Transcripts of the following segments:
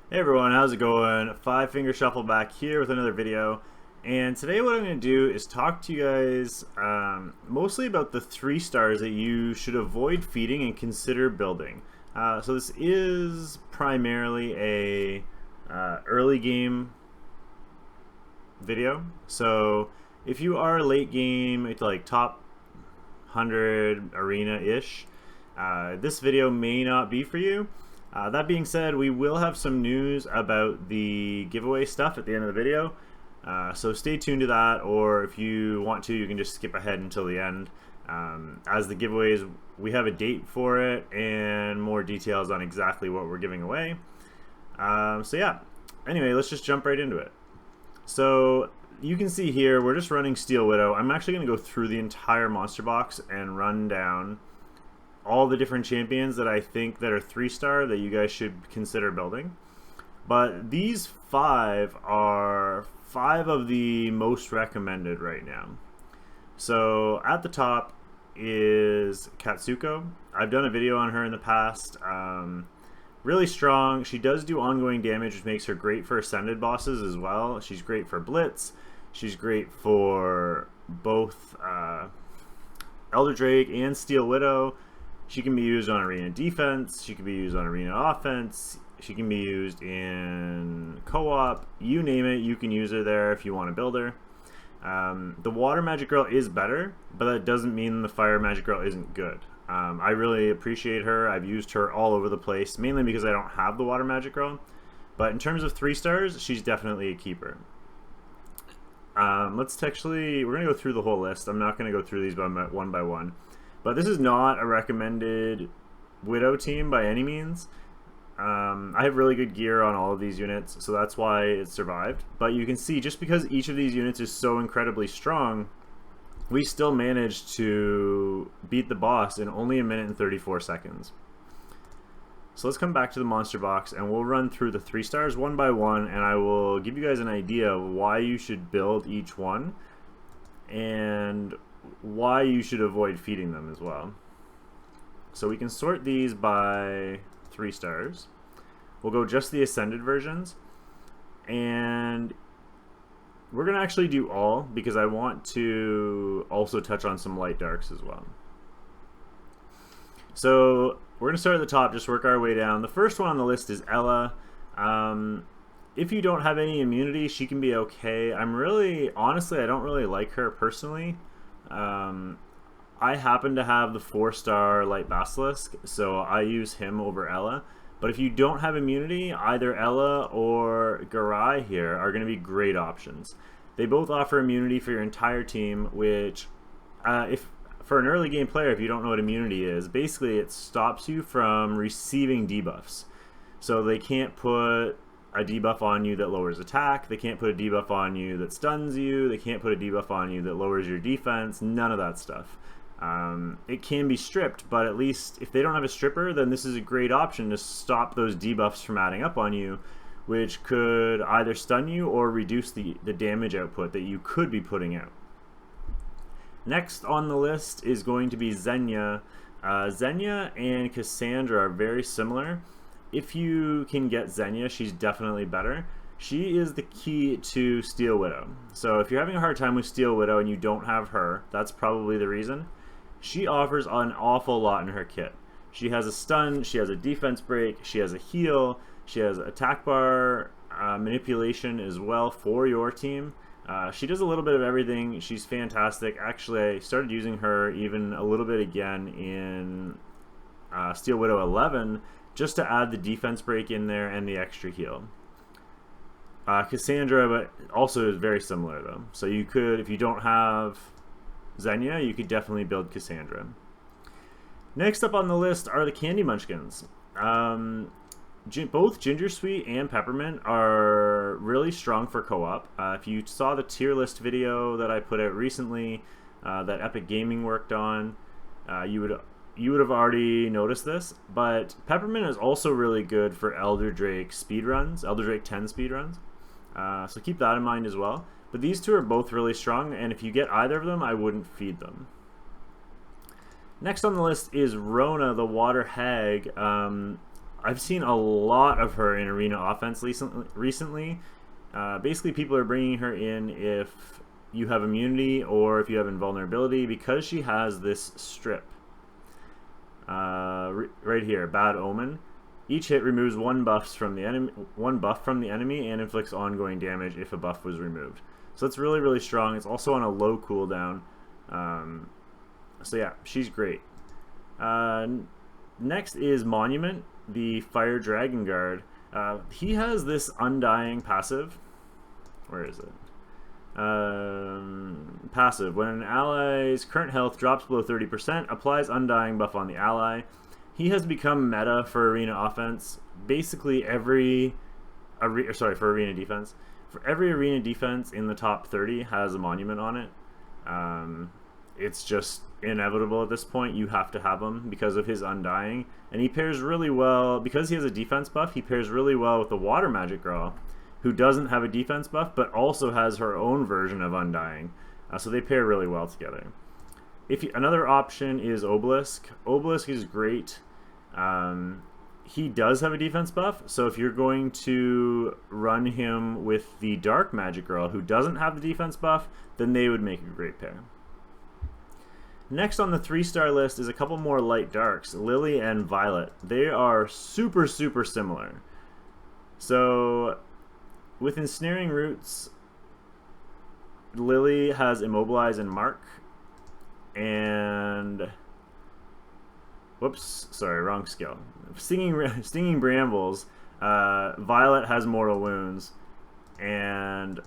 Hey everyone, how's it going? Five Finger Shuffle back here with another video. And today what I'm going to do is talk to you guys mostly about the 3 stars that you should avoid feeding and consider building. So this is primarily a early game video. So if you are late game, it's like top 100 arena-ish, this video may not be for you. That being said, we will have some news about the giveaway stuff at the end of the video, so stay tuned to that, or if you want to, you can just skip ahead until the end. As the giveaways, we have a date for it and more details on exactly what we're giving away. So yeah, anyway, let's just jump right into it. So you can see here, we're just running Steel Widow. I'm actually going to go through the entire monster box and run down all the different champions that I think that are 3-star that you guys should consider building. But these 5 are 5 of the most recommended right now. So at the top is Katsuko. I've done a video on her in the past. Really strong. She does do ongoing damage, which makes her great for ascended bosses as well. She's great for Blitz. She's great for both Elder Drake and Steel Widow. She can be used on arena defense, she can be used on arena offense, she can be used in co-op, you name it, you can use her there if you want to build her. The water magic girl is better, but that doesn't mean the fire magic girl isn't good. I really appreciate her. I've used her all over the place, mainly because I don't have the water magic girl. But in terms of 3-stars, she's definitely a keeper. We're going to go through the whole list. I'm not going to go through these one by one. But this is not a recommended Widow team by any means. I have really good gear on all of these units, so that's why it survived. But you can see, just because each of these units is so incredibly strong, we still managed to beat the boss in only 1 minute and 34 seconds. So let's come back to the monster box, and we'll run through the 3-stars one by one, and I will give you guys an idea of why you should build each one, and why you should avoid feeding them as well. So we can sort these by 3-stars. We'll go just the ascended versions, and we're gonna actually do all because I want to also touch on some light darks as well. So we're gonna start at the top, just work our way down. The first one on the list is Ella. If you don't have any immunity, she can be okay. Honestly, I don't really like her personally. I happen to have the 4-star Light Basilisk, so I use him over Ella. But if you don't have immunity, either Ella or Garai here are going to be great options. They both offer immunity for your entire team, which, if for an early game player, if you don't know what immunity is, basically it stops you from receiving debuffs. So they can't put a debuff on you that lowers attack, they can't put a debuff on you that stuns you, they can't put a debuff on you that lowers your defense, none of that stuff. It can be stripped, but at least if they don't have a stripper, then this is a great option to stop those debuffs from adding up on you, which could either stun you or reduce the damage output that you could be putting out. Next on the list is going to be Zhenya. Zhenya and Cassandra are very similar. If you can get Zhenya, she's definitely better. She is the key to Steel Widow. So if you're having a hard time with Steel Widow and you don't have her, that's probably the reason. She offers an awful lot in her kit. She has a stun, she has a defense break, she has a heal, she has attack bar manipulation as well for your team. She does a little bit of everything. She's fantastic. Actually, I started using her even a little bit again in Steel Widow 11, just to add the defense break in there and the extra heal. Cassandra, but also is very similar though. So you could, if you don't have Zhenya, you could definitely build Cassandra. Next up on the list are the Candy Munchkins. Both Ginger Sweet and Peppermint are really strong for co-op. If you saw the tier list video that I put out recently, that Epic Gaming worked on, you would have already noticed this, but Peppermint is also really good for Elder Drake speedruns, Elder Drake 10 speedruns. So keep that in mind as well. But these two are both really strong, and if you get either of them, I wouldn't feed them. Next on the list is Rona, the Water Hag. I've seen a lot of her in arena offense recently. Basically, people are bringing her in if you have immunity or if you have invulnerability, because she has this strip. Right here, Bad Omen. Each hit removes one buff from the enemy and inflicts ongoing damage if a buff was removed. So it's really, really strong. It's also on a low cooldown. So yeah, she's great. Next is Monument, the Fire Dragon Guard. He has this Undying passive. Where is it? Passive. When an ally's current health drops below 30%, applies Undying buff on the ally. He has become meta for arena offense. Basically for arena defense. For every arena defense in the top 30 has a Monument on it. It's just inevitable at this point. You have to have him because of his Undying. And he pairs really well, because he has a defense buff, he pairs really well with the Water Magic Girl, who doesn't have a defense buff, but also has her own version of Undying. So they pair really well together. Another option is Obelisk. Obelisk is great. He does have a defense buff, so if you're going to run him with the Dark Magic Girl, who doesn't have the defense buff, then they would make a great pair. Next on the 3-star list is a couple more light darks, Lily and Violet. They are super, super similar. So with Ensnaring Roots, Lily has Immobilize and Mark, and whoops, sorry, wrong skill. Stinging Brambles, Violet has Mortal Wounds, and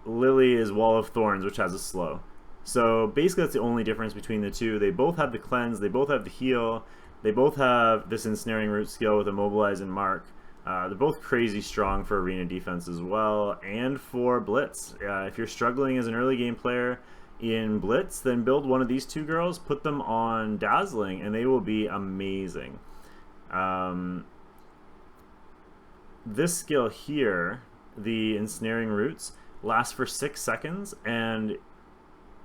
Lily is Wall of Thorns, which has a slow. So basically that's the only difference between the two. They both have the Cleanse, they both have the Heal, they both have this Ensnaring Root skill with Immobilize and Mark. They're both crazy strong for arena defense as well, and for Blitz. If you're struggling as an early game player in Blitz, then build one of these two girls, put them on Dazzling, and they will be amazing. This skill here, the Ensnaring Roots, lasts for 6 seconds, and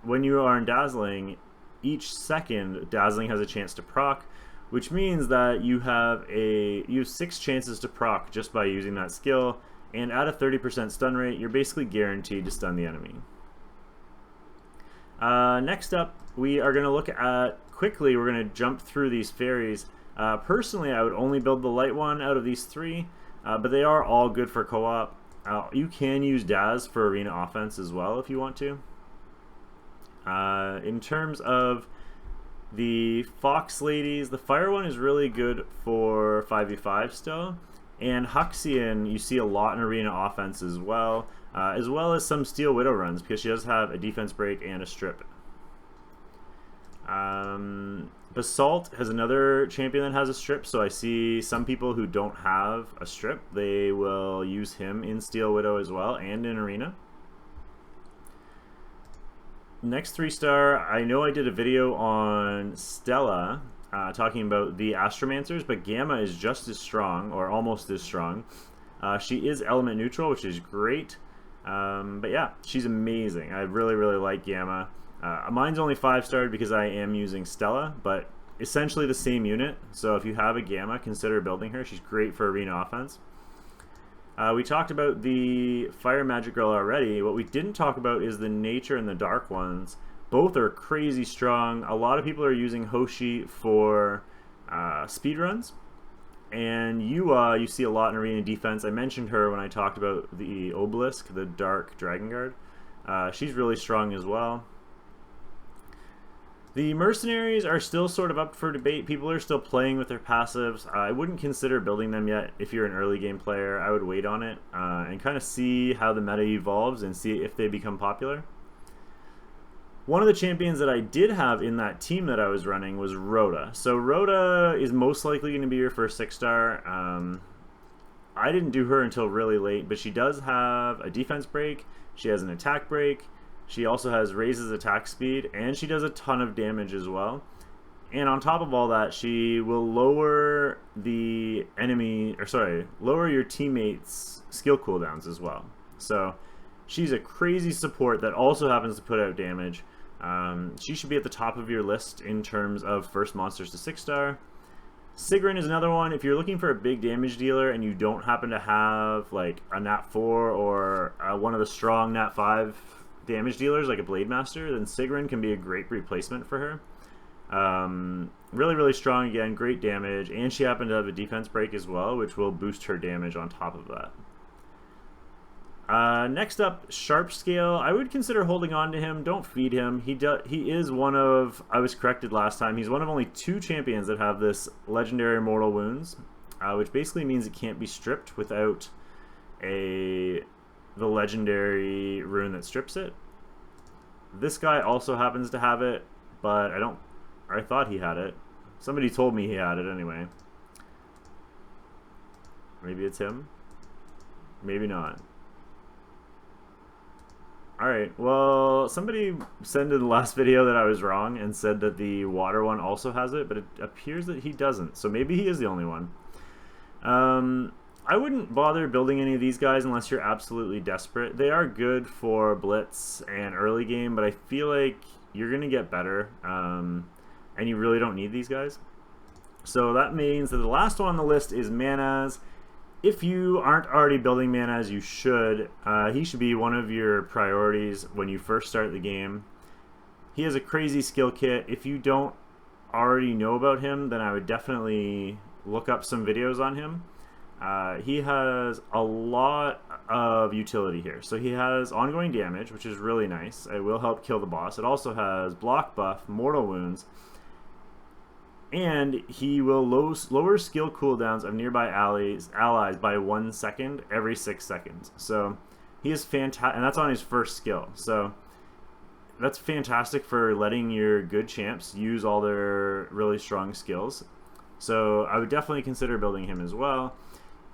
when you are in Dazzling, each second Dazzling has a chance to proc, which means that you have 6 chances to proc just by using that skill, and at a 30% stun rate, you're basically guaranteed to stun the enemy. Next up, we are going to look at, quickly, we're going to jump through these fairies. Personally, I would only build the light one out of these 3, but they are all good for co-op. You can use Daz for arena offense as well if you want to. In terms of the Fox Ladies, the Fire one is really good for 5v5 still, and Huxian you see a lot in arena offense as well as some Steel Widow runs, because she does have a defense break and a strip. Basalt has another champion that has a strip, so I see some people who don't have a strip, they will use him in Steel Widow as well, and in arena. Next 3-star, I know I did a video on Stella talking about the Astromancers, but Gamma is just as strong, or almost as strong. She is element neutral, which is great. But yeah, she's amazing. I really, really like Gamma. Mine's only 5-starred because I am using Stella, but essentially the same unit. So if you have a Gamma, consider building her. She's great for arena offense. We talked about the Fire Magic Girl already. What we didn't talk about is the Nature and the Dark ones. Both are crazy strong. A lot of people are using Hoshi for speedruns. And you see a lot in arena defense. I mentioned her when I talked about the Obelisk, the Dark Dragon Guard. She's really strong as well. The Mercenaries are still sort of up for debate. People are still playing with their passives. I wouldn't consider building them yet if you're an early game player. I would wait on it and kind of see how the meta evolves and see if they become popular. One of the champions that I did have in that team that I was running was Rota. So Rota is most likely going to be your first 6-star. I didn't do her until really late, but she does have a defense break. She has an attack break. She also has raises attack speed, and she does a ton of damage as well. And on top of all that, she will lower the lower your teammates' skill cooldowns as well. So she's a crazy support that also happens to put out damage. She should be at the top of your list in terms of first monsters to 6-star. Sigrun is another one. If you're looking for a big damage dealer and you don't happen to have like a Nat 4 or one of the strong Nat 5 damage dealers like a Blade Master, then Sigrun can be a great replacement for her. Really, really strong again, great damage, and she happened to have a defense break as well, which will boost her damage on top of that. Next up, Sharp Scale. I would consider holding on to him. Don't feed him. He is one of, I was corrected last time, he's one of only 2 champions that have this legendary mortal wounds, which basically means it can't be stripped without the legendary rune that strips it. This guy also happens to have it, but I thought he had it. Somebody told me he had it anyway. Maybe it's him. Maybe not. Alright, well, somebody said in the last video that I was wrong and said that the water one also has it, but it appears that he doesn't. So maybe he is the only one. I wouldn't bother building any of these guys unless you're absolutely desperate. They are good for blitz and early game, but I feel like you're going to get better, and you really don't need these guys. So that means that the last one on the list is Manaz. If you aren't already building Manaz, you should. He should be one of your priorities when you first start the game. He has a crazy skill kit. If you don't already know about him, then I would definitely look up some videos on him. He has a lot of utility here. So he has ongoing damage, which is really nice. It will help kill the boss. It also has block buff, mortal wounds, and he will lower skill cooldowns of nearby allies by 1 second every 6 seconds. So he is fantastic, and that's on his first skill. So that's fantastic for letting your good champs use all their really strong skills. So I would definitely consider building him as well.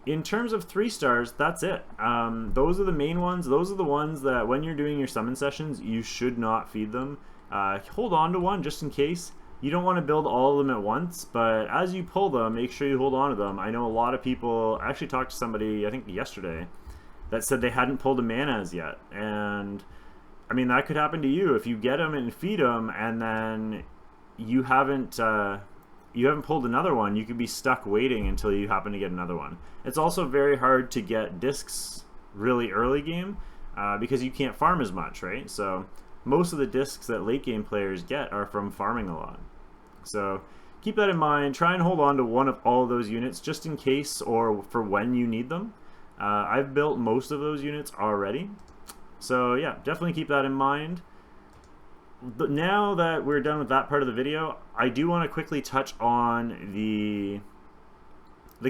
In terms of 3 stars, that's it. Those are the main ones. Those are the ones that when you're doing your summon sessions, you should not feed them. Hold on to one just in case. You don't want to build all of them at once, but as you pull them, make sure you hold on to them. I know a lot of people, I actually talked to somebody, I think yesterday, that said they hadn't pulled a Manaz yet. And, I mean, that could happen to you. If you get them and feed them, and then you haven't pulled another one, you could be stuck waiting until you happen to get another one. It's also very hard to get discs really early game, because you can't farm as much, right? So most of the discs that late game players get are from farming a lot. So keep that in mind. Try and hold on to one of all of those units just in case or for when you need them. I've built most of those units already. So yeah, definitely keep that in mind. But now that we're done with that part of the video, I do want to quickly touch on the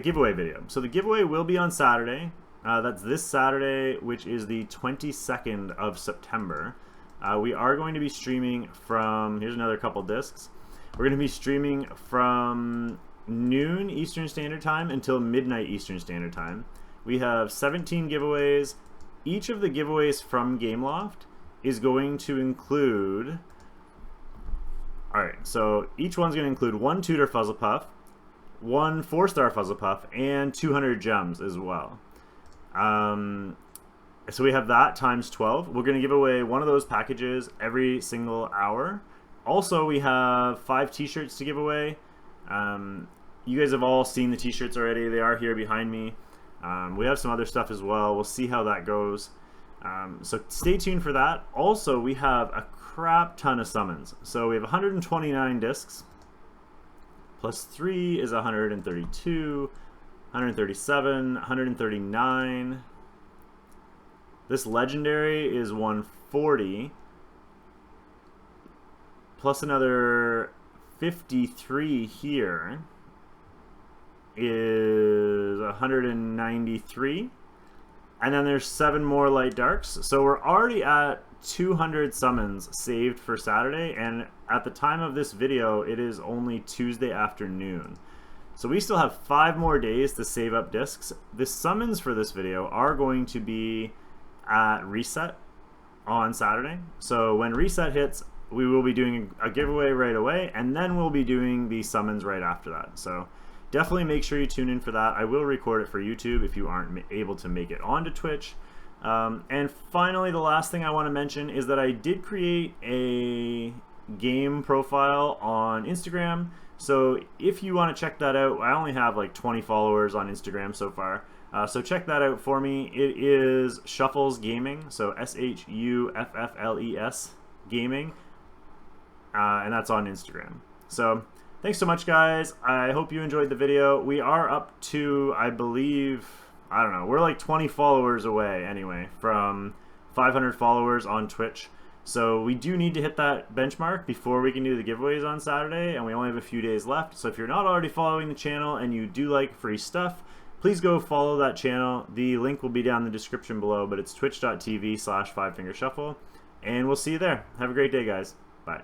giveaway video. So the giveaway will be on Saturday. That's this Saturday, which is the 22nd of September. We are going to be streaming from, here's another couple discs. We're going to be streaming from noon Eastern Standard Time until midnight Eastern Standard Time. We have 17 giveaways. Each of the giveaways from Gameloft is going to include, alright, so each one's going to include 1 Tutor Fuzzlepuff, 1 4-star Fuzzlepuff, and 200 gems as well. So we have that times 12. We're going to give away one of those packages every single hour. Also, we have 5 t-shirts to give away. You guys have all seen the t-shirts already. They are here behind me. We have some other stuff as well. We'll see how that goes. So stay tuned for that. Also, we have a crap ton of summons. So we have 129 discs. Plus 3 is 132, 137, 139. This legendary is 140. Plus another 53 here is 193. And then there's 7 more light darks. So we're already at 200 summons saved for Saturday, and at the time of this video it is only Tuesday afternoon. So we still have 5 more days to save up discs. The summons for this video are going to be at reset on Saturday. So when reset hits, we will be doing a giveaway right away, and then we'll be doing the summons right after that. So definitely make sure you tune in for that. I will record it for YouTube if you aren't able to make it onto Twitch. And finally, the last thing I want to mention is that I did create a game profile on Instagram. So if you want to check that out, I only have like 20 followers on Instagram so far. So check that out for me. It is Shuffles Gaming, so SHUFFLES Gaming, and that's on Instagram. So thanks so much, guys. I hope you enjoyed the video. We are up to, I believe, I don't know, we're like 20 followers away anyway from 500 followers on Twitch. So we do need to hit that benchmark before we can do the giveaways on Saturday, and we only have a few days left. So if you're not already following the channel and you do like free stuff, please go follow that channel. The link will be down in the description below, but it's twitch.tv/5fingershuffle. And we'll see you there. Have a great day, guys. Bye.